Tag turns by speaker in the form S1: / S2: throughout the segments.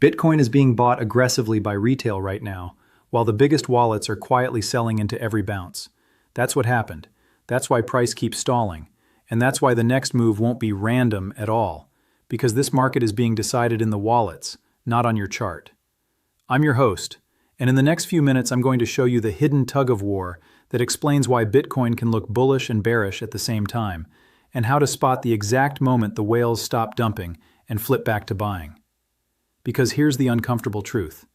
S1: Bitcoin is being bought aggressively by retail right now, while the biggest wallets are quietly selling into every bounce. That's what happened. That's why price keeps stalling. And that's why the next move won't be random at all, because this market is being decided in the wallets, not on your chart. I'm your host, and in the next few minutes I'm going to show you the hidden tug-of-war that explains why Bitcoin can look bullish and bearish at the same time, and how to spot the exact moment the whales stop dumping and flip back to buying. Because here's the uncomfortable truth.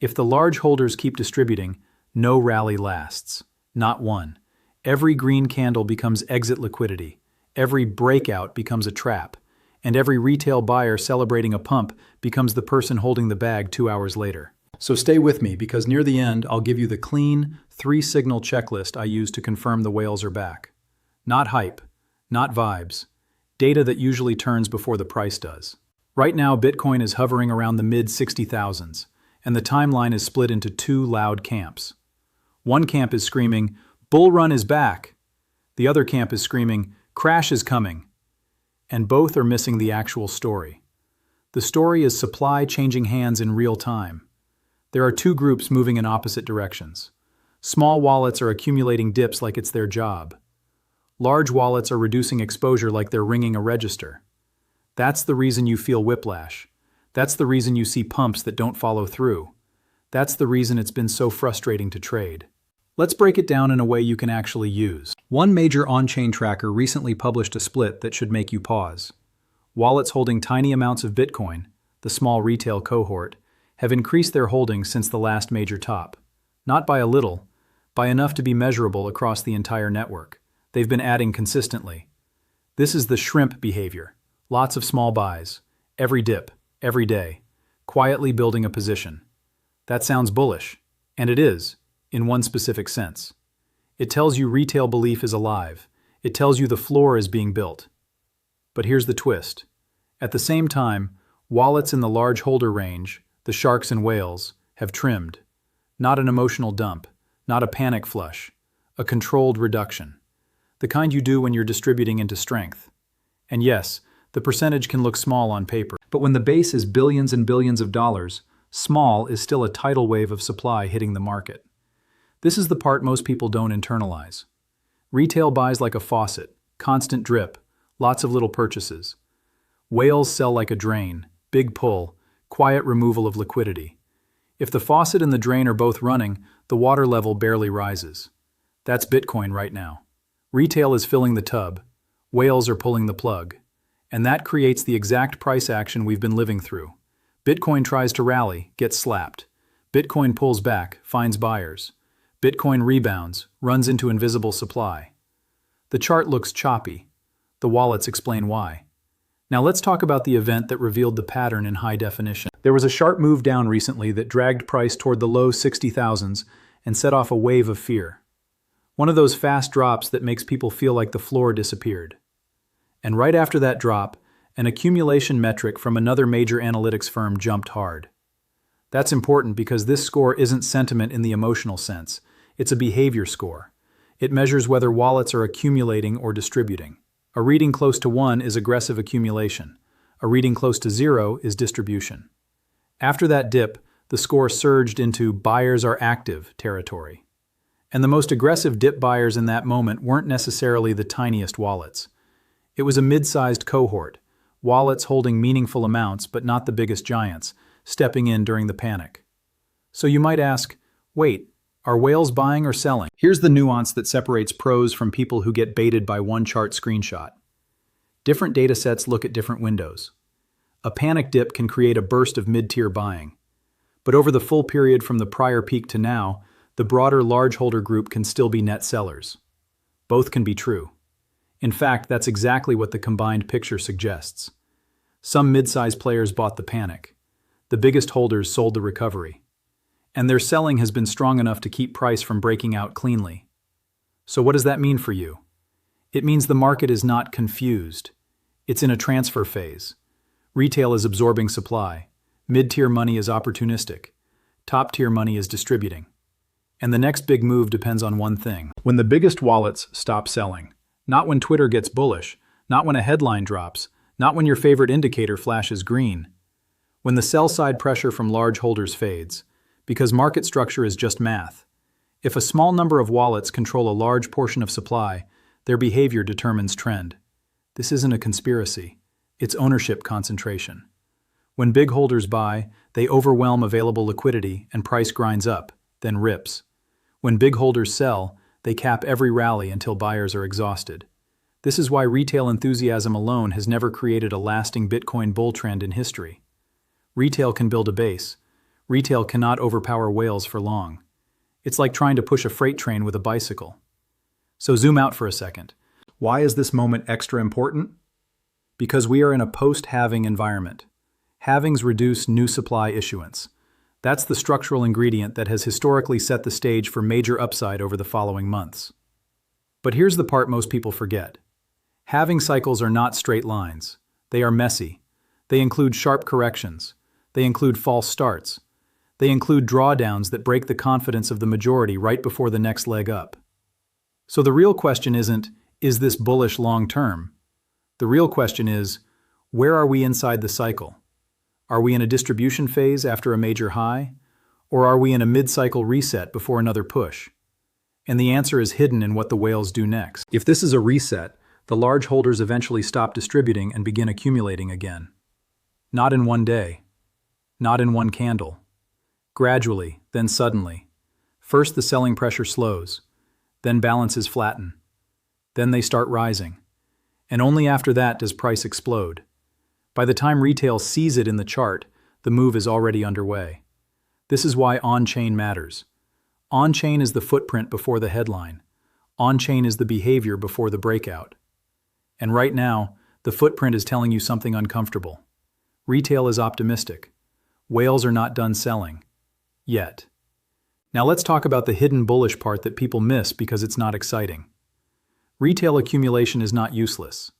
S1: If the large holders keep distributing, no rally lasts. Not one. Every green candle becomes exit liquidity. Every breakout becomes a trap. And every retail buyer celebrating a pump becomes the person holding the bag 2 hours later. So stay with me, because near the end I'll give you the clean, 3-signal checklist I use to confirm the whales are back. Not hype, not vibes. Data that usually turns before the price does. Right now, Bitcoin is hovering around the mid-60,000s, and the timeline is split into two loud camps. One camp is screaming, "Bull run is back." The other camp is screaming, "Crash is coming." And both are missing the actual story. The story is supply changing hands in real time. There are two groups moving in opposite directions. Small wallets are accumulating dips like it's their job. Large wallets are reducing exposure like they're ringing a register. That's the reason you feel whiplash. That's the reason you see pumps that don't follow through. That's the reason it's been so frustrating to trade. Let's break it down in a way you can actually use. One major on-chain tracker recently published a split that should make you pause. Wallets holding tiny amounts of Bitcoin, the small retail cohort, have increased their holdings since the last major top. Not by a little, by enough to be measurable across the entire network. They've been adding consistently. This is the shrimp behavior. Lots of small buys, every dip, every day, quietly building a position. That sounds bullish, and it is, in one specific sense. It tells you retail belief is alive. It tells you the floor is being built. But here's the twist. At the same time, wallets in the large holder range, the sharks and whales, have trimmed. Not an emotional dump, not a panic flush, a controlled reduction. The kind you do when you're distributing into strength. And yes, the percentage can look small on paper, but when the base is billions and billions of dollars, small is still a tidal wave of supply hitting the market. This is the part most people don't internalize. Retail buys like a faucet, constant drip, lots of little purchases. Whales sell like a drain, big pull, quiet removal of liquidity. If the faucet and the drain are both running, the water level barely rises. That's Bitcoin right now. Retail is filling the tub, whales are pulling the plug. And that creates the exact price action we've been living through. Bitcoin tries to rally, gets slapped. Bitcoin pulls back, finds buyers. Bitcoin rebounds, runs into invisible supply. The chart looks choppy. The wallets explain why. Now let's talk about the event that revealed the pattern in high definition. There was a sharp move down recently that dragged price toward the low 60,000s and set off a wave of fear. One of those fast drops that makes people feel like the floor disappeared. And right after that drop, an accumulation metric from another major analytics firm jumped hard. That's important because this score isn't sentiment in the emotional sense. It's a behavior score. It measures whether wallets are accumulating or distributing. A reading close to 1 is aggressive accumulation. A reading close to 0 is distribution. After that dip, the score surged into buyers are active territory. And the most aggressive dip buyers in that moment weren't necessarily the tiniest wallets. It was a mid-sized cohort, wallets holding meaningful amounts but not the biggest giants, stepping in during the panic. So you might ask, wait, are whales buying or selling? Here's the nuance that separates pros from people who get baited by one chart screenshot. Different datasets look at different windows. A panic dip can create a burst of mid-tier buying. But over the full period from the prior peak to now, the broader large holder group can still be net sellers. Both can be true. In fact, that's exactly what the combined picture suggests. Some mid-sized players bought the panic. The biggest holders sold the recovery. And their selling has been strong enough to keep price from breaking out cleanly. So what does that mean for you? It means the market is not confused. It's in a transfer phase. Retail is absorbing supply. Mid-tier money is opportunistic. Top-tier money is distributing. And the next big move depends on one thing. When the biggest wallets stop selling. Not when Twitter gets bullish, not when a headline drops, not when your favorite indicator flashes green. when the sell-side pressure from large holders fades, because market structure is just math. If a small number of wallets control a large portion of supply, their behavior determines trend. This isn't a conspiracy. It's ownership concentration. When big holders buy, they overwhelm available liquidity and price grinds up, then rips. When big holders sell, they cap every rally until buyers are exhausted. This is why retail enthusiasm alone has never created a lasting Bitcoin bull trend in history. Retail can build a base. Retail cannot overpower whales for long. It's like trying to push a freight train with a bicycle. So zoom out for a second. Why is this moment extra important? Because we are in a post-halving environment. Halvings reduce new supply issuance. That's the structural ingredient that has historically set the stage for major upside over the following months. But here's the part most people forget. Halving cycles are not straight lines. They are messy. They include sharp corrections. They include false starts. They include drawdowns that break the confidence of the majority right before the next leg up. So the real question isn't, is this bullish long term? The real question is, where are we inside the cycle? Are we in a distribution phase after a major high? Or are we in a mid-cycle reset before another push? And the answer is hidden in what the whales do next. If this is a reset, the large holders eventually stop distributing and begin accumulating again. Not in one day. Not in one candle. Gradually, then suddenly. First the selling pressure slows, then balances flatten. Then they start rising. And only after that does price explode. By the time retail sees it in the chart, the move is already underway. This is why on-chain matters. On-chain is the footprint before the headline. On-chain is the behavior before the breakout. And right now, the footprint is telling you something uncomfortable. Retail is optimistic. Whales are not done selling. Yet. Now let's talk about the hidden bullish part that people miss because it's not exciting. Retail accumulation is not useless.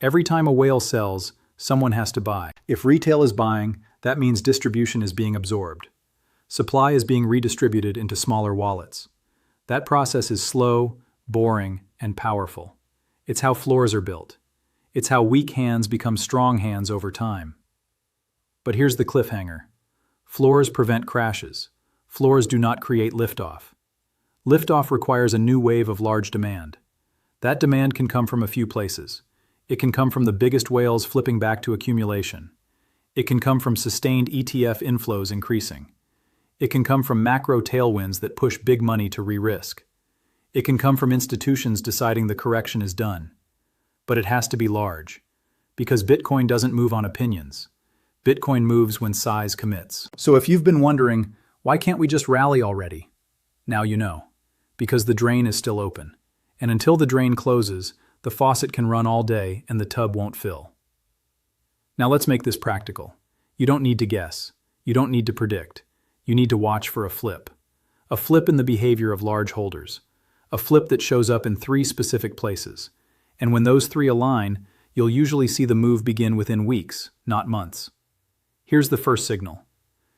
S1: Every time a whale sells, someone has to buy. If retail is buying, that means distribution is being absorbed. Supply is being redistributed into smaller wallets. That process is slow, boring, and powerful. It's how floors are built. It's how weak hands become strong hands over time. But here's the cliffhanger. Floors prevent crashes. Floors do not create liftoff. Liftoff requires a new wave of large demand. That demand can come from a few places. It can come from the biggest whales flipping back to accumulation. It can come from sustained ETF inflows increasing. It can come from macro tailwinds that push big money to re-risk. It can come from institutions deciding the correction is done. But it has to be large. Because Bitcoin doesn't move on opinions. Bitcoin moves when size commits. So if you've been wondering, why can't we just rally already? Now you know. Because the drain is still open. And until the drain closes, the faucet can run all day and the tub won't fill. Now let's make this practical. You don't need to guess. You don't need to predict. You need to watch for a flip. A flip in the behavior of large holders. A flip that shows up in 3 specific places. And when those 3 align, you'll usually see the move begin within weeks, not months. Here's the first signal.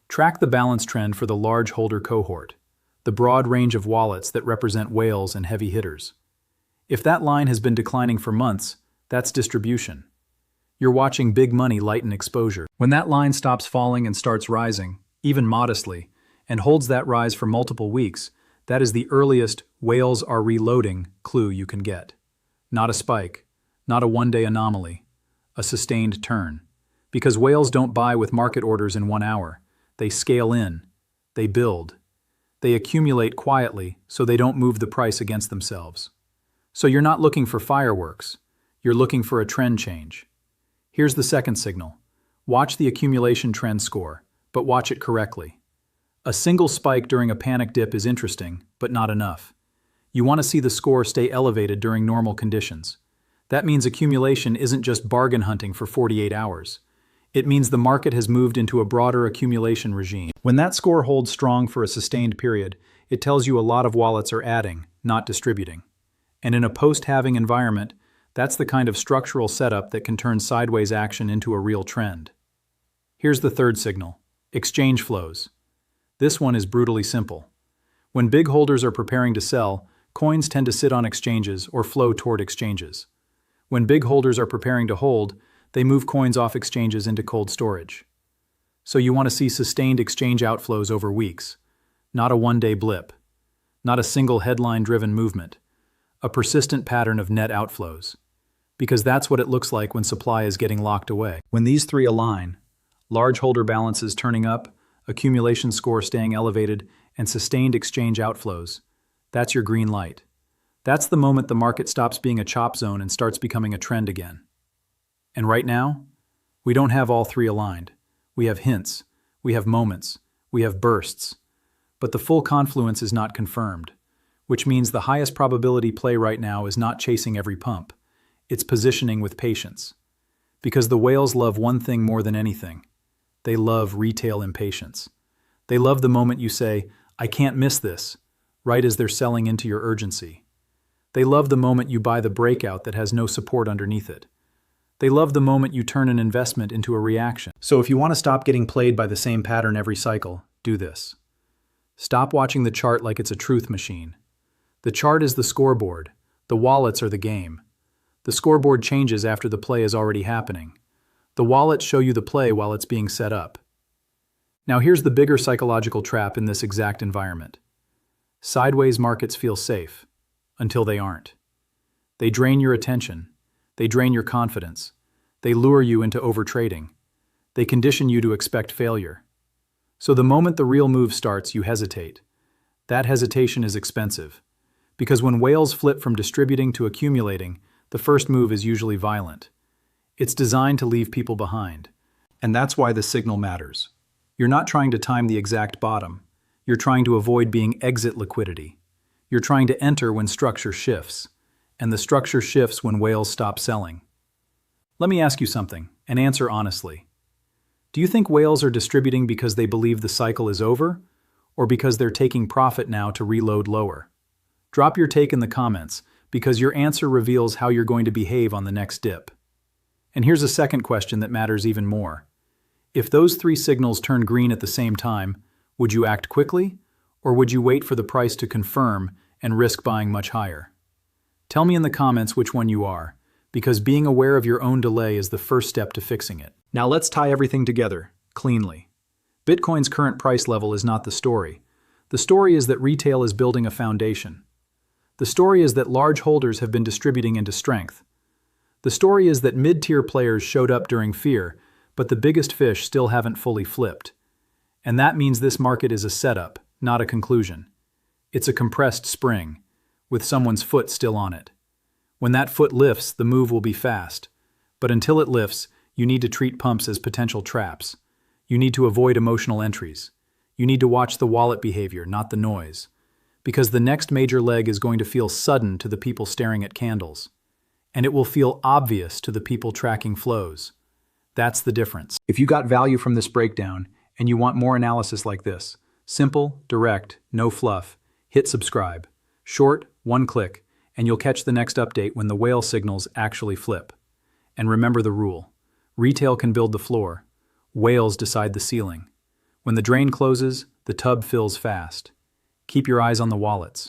S1: Track the balance trend for the large holder cohort, the broad range of wallets that represent whales and heavy hitters. If that line has been declining for months, that's distribution. You're watching big money lighten exposure. When that line stops falling and starts rising, even modestly, and holds that rise for multiple weeks, that is the earliest whales are reloading clue you can get. Not a spike, not a one-day anomaly, a sustained turn. Because whales don't buy with market orders in 1 hour. They scale in. They build. They accumulate quietly so they don't move the price against themselves. So you're not looking for fireworks. You're looking for a trend change. Here's the second signal. Watch the accumulation trend score, but watch it correctly. A single spike during a panic dip is interesting, but not enough. You want to see the score stay elevated during normal conditions. That means accumulation isn't just bargain hunting for 48 hours. It means the market has moved into a broader accumulation regime. When that score holds strong for a sustained period, it tells you a lot of wallets are adding, not distributing. And in a post-halving environment, that's the kind of structural setup that can turn sideways action into a real trend. Here's the third signal. Exchange flows. This one is brutally simple. When big holders are preparing to sell, coins tend to sit on exchanges or flow toward exchanges. When big holders are preparing to hold, they move coins off exchanges into cold storage. So you want to see sustained exchange outflows over weeks, not a one-day blip, not a single headline-driven movement, a persistent pattern of net outflows. Because that's what it looks like when supply is getting locked away. When these three align, large holder balances turning up, accumulation score staying elevated, and sustained exchange outflows, that's your green light. That's the moment the market stops being a chop zone and starts becoming a trend again. And right now, we don't have all three aligned. We have hints, we have moments, we have bursts. But the full confluence is not confirmed, which means the highest probability play right now is not chasing every pump. It's positioning with patience. Because the whales love one thing more than anything. They love retail impatience. They love the moment you say, "I can't miss this," right as they're selling into your urgency. They love the moment you buy the breakout that has no support underneath it. They love the moment you turn an investment into a reaction. So if you want to stop getting played by the same pattern every cycle, do this. Stop watching the chart like it's a truth machine. The chart is the scoreboard. The wallets are the game. The scoreboard changes after the play is already happening. The wallets show you the play while it's being set up. Now here's the bigger psychological trap in this exact environment. Sideways markets feel safe, until they aren't. They drain your attention. They drain your confidence. They lure you into overtrading. They condition you to expect failure. So the moment the real move starts, you hesitate. That hesitation is expensive. Because when whales flip from distributing to accumulating, the first move is usually violent. It's designed to leave people behind. And that's why the signal matters. You're not trying to time the exact bottom. You're trying to avoid being exit liquidity. You're trying to enter when structure shifts. And the structure shifts when whales stop selling. Let me ask you something, and answer honestly. Do you think whales are distributing because they believe the cycle is over, or because they're taking profit now to reload lower? Drop your take in the comments, because your answer reveals how you're going to behave on the next dip. And here's a second question that matters even more. If those three signals turn green at the same time, would you act quickly, or would you wait for the price to confirm and risk buying much higher? Tell me in the comments which one you are, because being aware of your own delay is the first step to fixing it. Now let's tie everything together, cleanly. Bitcoin's current price level is not the story. The story is that retail is building a foundation. The story is that large holders have been distributing into strength. The story is that mid-tier players showed up during fear, but the biggest fish still haven't fully flipped. And that means this market is a setup, not a conclusion. It's a compressed spring, with someone's foot still on it. When that foot lifts, the move will be fast. But until it lifts, you need to treat pumps as potential traps. You need to avoid emotional entries. You need to watch the wallet behavior, not the noise. Because the next major leg is going to feel sudden to the people staring at candles. And it will feel obvious to the people tracking flows. That's the difference. If you got value from this breakdown, and you want more analysis like this, simple, direct, no fluff, hit subscribe. Short, one click, and you'll catch the next update when the whale signals actually flip. And remember the rule. Retail can build the floor. Whales decide the ceiling. When the drain closes, the tub fills fast. Keep your eyes on the wallets.